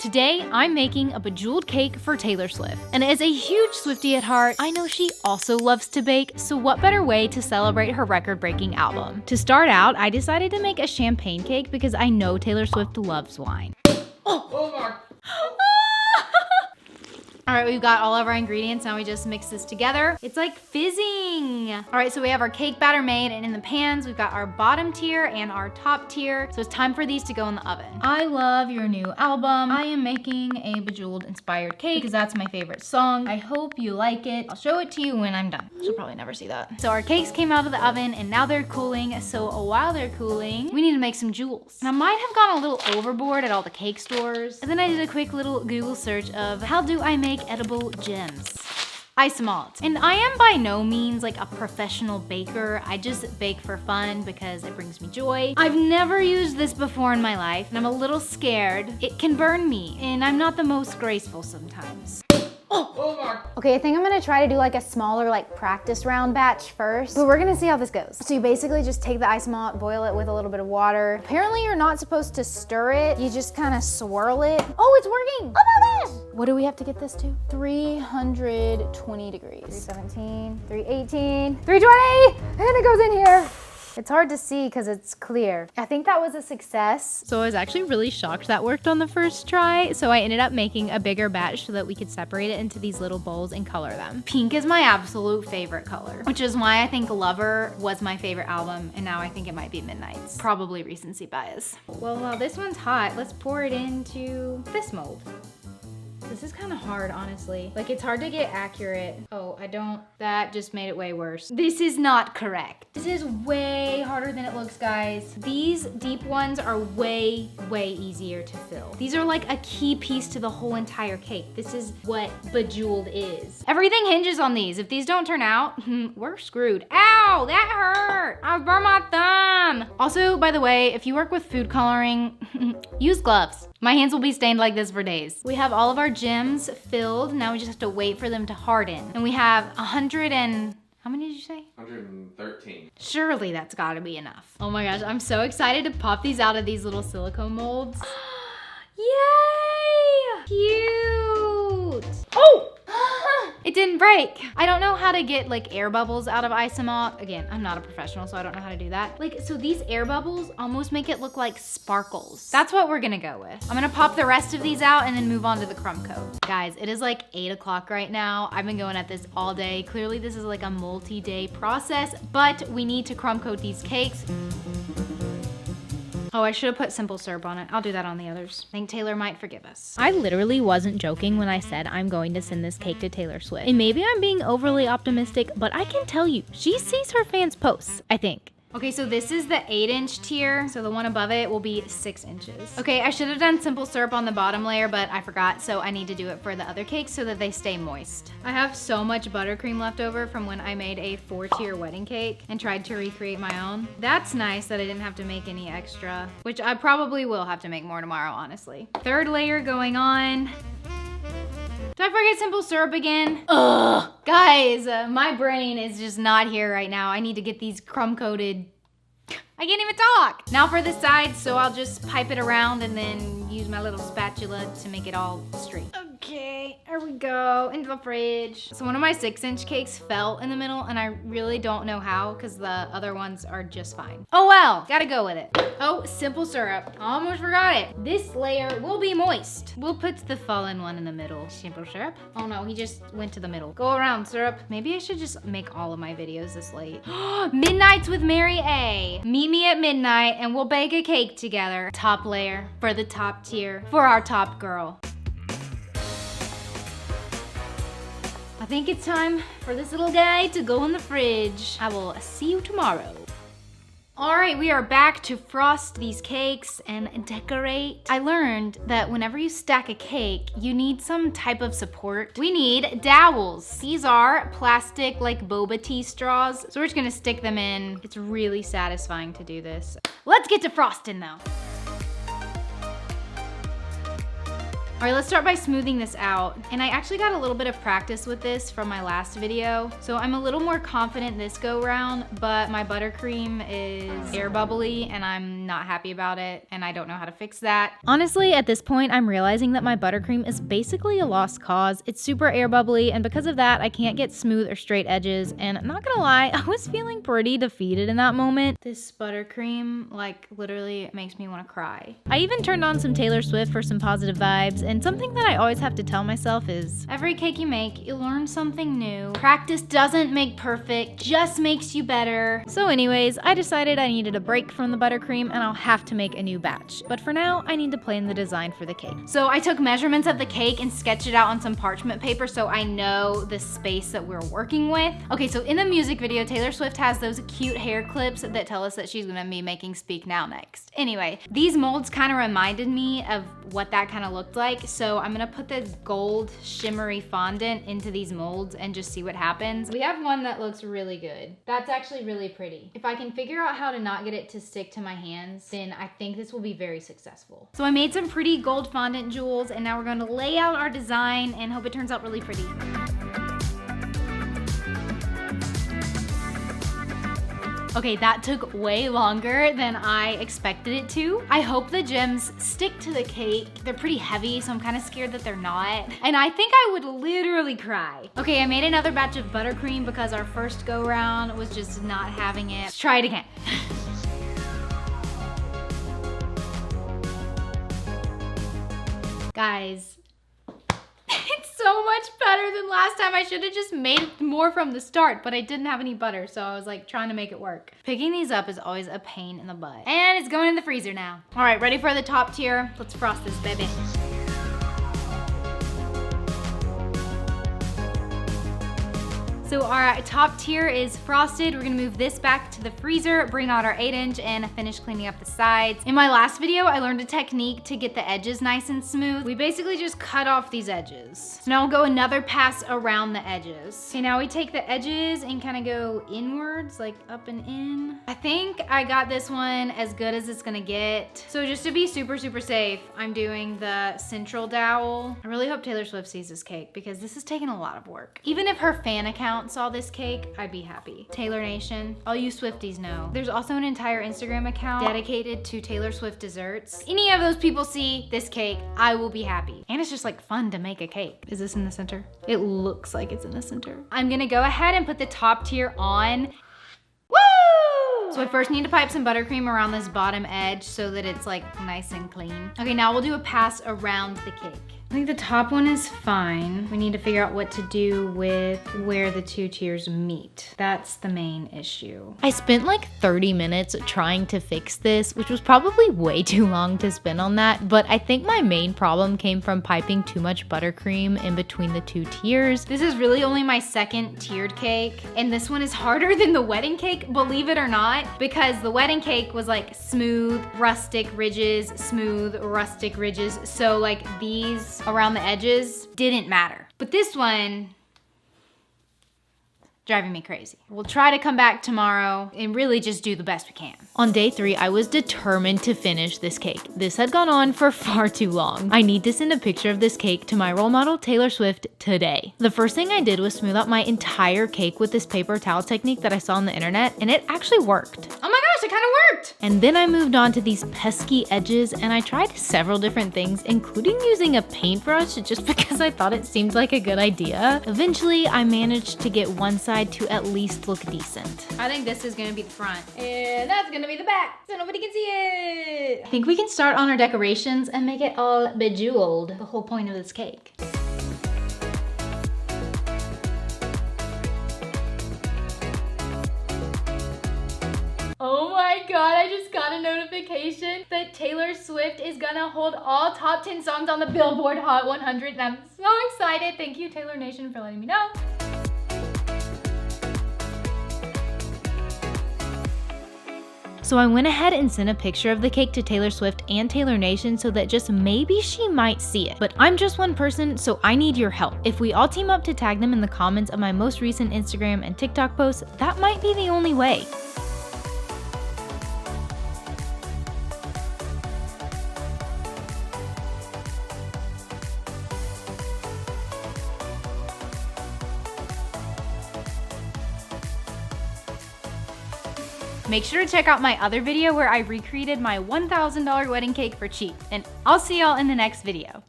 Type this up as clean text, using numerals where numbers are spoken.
Today, I'm making a Bejeweled cake for Taylor Swift. And as a huge Swiftie at heart, I know she also loves to bake, so what better way to celebrate her record-breaking album? To start out, I decided to make a champagne cake because I know Taylor Swift loves wine. Oh my. All right, we've got all of our ingredients. Now we just mix this together. It's like fizzing. All right, so we have our cake batter made, and in the pans, we've got our bottom tier and our top tier. So it's time for these to go in the oven. I love your new album. I am making a Bejeweled inspired cake because that's my favorite song. I hope you like it. I'll show it to you when I'm done. She'll probably never see that. So our cakes came out of the oven and now they're cooling. So while they're cooling, we need to make some jewels. And I might have gone a little overboard at all the cake stores. And then I did a quick little Google search of how do I make edible gems. Isomalt. And I am by no means like a professional baker. I just bake for fun because it brings me joy. I've never used this before in my life and I'm a little scared. It can burn me and I'm not the most graceful sometimes. Oh my. Okay, I think I'm gonna try to do like a smaller like practice round batch first, but we're gonna see how this goes. So you basically just take the ice malt, boil it with a little bit of water. Apparently you're not supposed to stir it. You just kind of swirl it. Oh, it's working. Oh my gosh. What do we have to get this to? 320 degrees. 317, 318, 320, and it goes in here. It's hard to see because it's clear. I think that was a success. So I was actually really shocked that worked on the first try. So I ended up making a bigger batch so that we could separate it into these little bowls and color them. Pink is my absolute favorite color, which is why I think Lover was my favorite album. And now I think it might be Midnight's. Probably recency bias. Well, while this one's hot, let's pour it into this mold. This is kind of hard, honestly. Like, it's hard to get accurate. Oh, that just made it way worse. This is not correct. This is way harder than it looks, guys. These deep ones are way, way easier to fill. These are like a key piece to the whole entire cake. This is what Bejeweled is. Everything hinges on these. If these don't turn out, we're screwed. Ow, that hurt. I burned my thumb. Also, by the way, if you work with food coloring, use gloves. My hands will be stained like this for days. We have all of our gems filled. Now we just have to wait for them to harden. And we have 100 and, how many did you say? 113. Surely that's gotta be enough. Oh my gosh, I'm so excited to pop these out of these little silicone molds. Yay! Cute! Oh! It didn't break. I don't know how to get like air bubbles out of isomalt. Again, I'm not a professional, so I don't know how to do that. Like, so these air bubbles almost make it look like sparkles. That's what we're gonna go with. I'm gonna pop the rest of these out and then move on to the crumb coat. Guys, it is like 8 o'clock right now. I've been going at this all day. Clearly this is like a multi-day process, but we need to crumb coat these cakes. Oh, I should have put simple syrup on it. I'll do that on the others. I think Taylor might forgive us. I literally wasn't joking when I said I'm going to send this cake to Taylor Swift. And maybe I'm being overly optimistic, but I can tell you, she sees her fans' posts, I think. Okay, so this is the 8-inch tier. So the one above it will be 6 inches. Okay, I should have done simple syrup on the bottom layer, but I forgot, so I need to do it for the other cakes so that they stay moist. I have so much buttercream left over from when I made a 4-tier wedding cake and tried to recreate my own. That's nice that I didn't have to make any extra, which I probably will have to make more tomorrow, honestly. 3rd layer going on. Did I forget simple syrup again? Ugh. Guys, my brain is just not here right now. I need to get these crumb coated. I can't even talk. Now for the sides, so I'll just pipe it around and then use my little spatula to make it all straight. Okay, there we go, into the fridge. So one of my 6-inch cakes fell in the middle and I really don't know how because the other ones are just fine. Oh well, gotta go with it. Oh, simple syrup, almost forgot it. This layer will be moist. We'll put the fallen one in the middle. Simple syrup? Oh no, he just went to the middle. Go around, syrup. Maybe I should just make all of my videos this late. Midnights with Mary A. Meet me at midnight and we'll bake a cake together. Top layer for the top tier for our top girl. I think it's time for this little guy to go in the fridge. I will see you tomorrow. All right, we are back to frost these cakes and decorate. I learned that whenever you stack a cake, you need some type of support. We need dowels. These are plastic like boba tea straws. So we're just gonna stick them in. It's really satisfying to do this. Let's get to frosting though. All right, let's start by smoothing this out. And I actually got a little bit of practice with this from my last video, so I'm a little more confident this go round, but my buttercream is air bubbly and I'm not happy about it, and I don't know how to fix that. Honestly, at this point, I'm realizing that my buttercream is basically a lost cause. It's super air bubbly, and because of that, I can't get smooth or straight edges, and I'm not gonna lie, I was feeling pretty defeated in that moment. This buttercream, like, literally makes me wanna cry. I even turned on some Taylor Swift for some positive vibes, and something that I always have to tell myself is, every cake you make, you learn something new. Practice doesn't make perfect, just makes you better. So anyways, I decided I needed a break from the buttercream and I'll have to make a new batch. But for now, I need to plan the design for the cake. So I took measurements of the cake and sketched it out on some parchment paper so I know the space that we're working with. Okay, so in the music video, Taylor Swift has those cute hair clips that tell us that she's gonna be making Speak Now next. Anyway, these molds kind of reminded me of what that kind of looked like, so I'm gonna put the gold shimmery fondant into these molds and just see what happens. We have one that looks really good. That's actually really pretty. If I can figure out how to not get it to stick to my hands, then I think this will be very successful. So I made some pretty gold fondant jewels, and now we're gonna lay out our design and hope it turns out really pretty. Okay, that took way longer than I expected it to. I hope the gems stick to the cake. They're pretty heavy, so I'm kind of scared that they're not. And I think I would literally cry. Okay, I made another batch of buttercream because our first go round was just not having it. Let's try it again. Guys, it's so much better than last time. I should have just made more from the start, but I didn't have any butter, so I was like trying to make it work. Picking these up is always a pain in the butt. And it's going in the freezer now. All right, ready for the top tier? Let's frost this baby. So our top tier is frosted. We're gonna move this back to the freezer, bring out our 8-inch, and finish cleaning up the sides. In my last video, I learned a technique to get the edges nice and smooth. We basically just cut off these edges. So now we'll go another pass around the edges. Okay, now we take the edges and kind of go inwards, like up and in. I think I got this one as good as it's gonna get. So just to be super, super safe, I'm doing the central dowel. I really hope Taylor Swift sees this cake because this is taking a lot of work. Even if her fan account saw this cake, I'd be happy. Taylor Nation, all you Swifties know. There's also an entire Instagram account dedicated to Taylor Swift desserts. Any of those people see this cake, I will be happy. And it's just like fun to make a cake. Is this in the center? It looks like it's in the center. I'm gonna go ahead and put the top tier on. Woo! So I first need to pipe some buttercream around this bottom edge so that it's like nice and clean. Okay, now we'll do a pass around the cake. I think the top one is fine. We need to figure out what to do with where the two tiers meet. That's the main issue. I spent like 30 minutes trying to fix this, which was probably way too long to spend on that, but I think my main problem came from piping too much buttercream in between the two tiers. This is really only my second tiered cake, and this one is harder than the wedding cake, believe it or not, because the wedding cake was like smooth, rustic ridges, smooth, rustic ridges. So like these around the edges didn't matter. But this one, driving me crazy. We'll try to come back tomorrow and really just do the best we can. On day 3, I was determined to finish this cake. This had gone on for far too long. I need to send a picture of this cake to my role model, Taylor Swift, today. The first thing I did was smooth out my entire cake with this paper towel technique that I saw on the internet, and it actually worked. Oh my gosh, it kind of worked! And then I moved on to these pesky edges, and I tried several different things, including using a paintbrush just because I thought it seemed like a good idea. Eventually, I managed to get one side to at least look decent. I think this is gonna be the front, and that's gonna be the back, so nobody can see it. I think we can start on our decorations and make it all bejeweled, the whole point of this cake. Oh my god, I just got a notification that Taylor Swift is gonna hold all top 10 songs on the Billboard Hot 100, and I'm so excited. Thank you, Taylor Nation, for letting me know. So I went ahead and sent a picture of the cake to Taylor Swift and Taylor Nation so that just maybe she might see it. But I'm just one person, so I need your help. If we all team up to tag them in the comments of my most recent Instagram and TikTok posts, that might be the only way. Make sure to check out my other video where I recreated my $1,000 wedding cake for cheap, and I'll see y'all in the next video.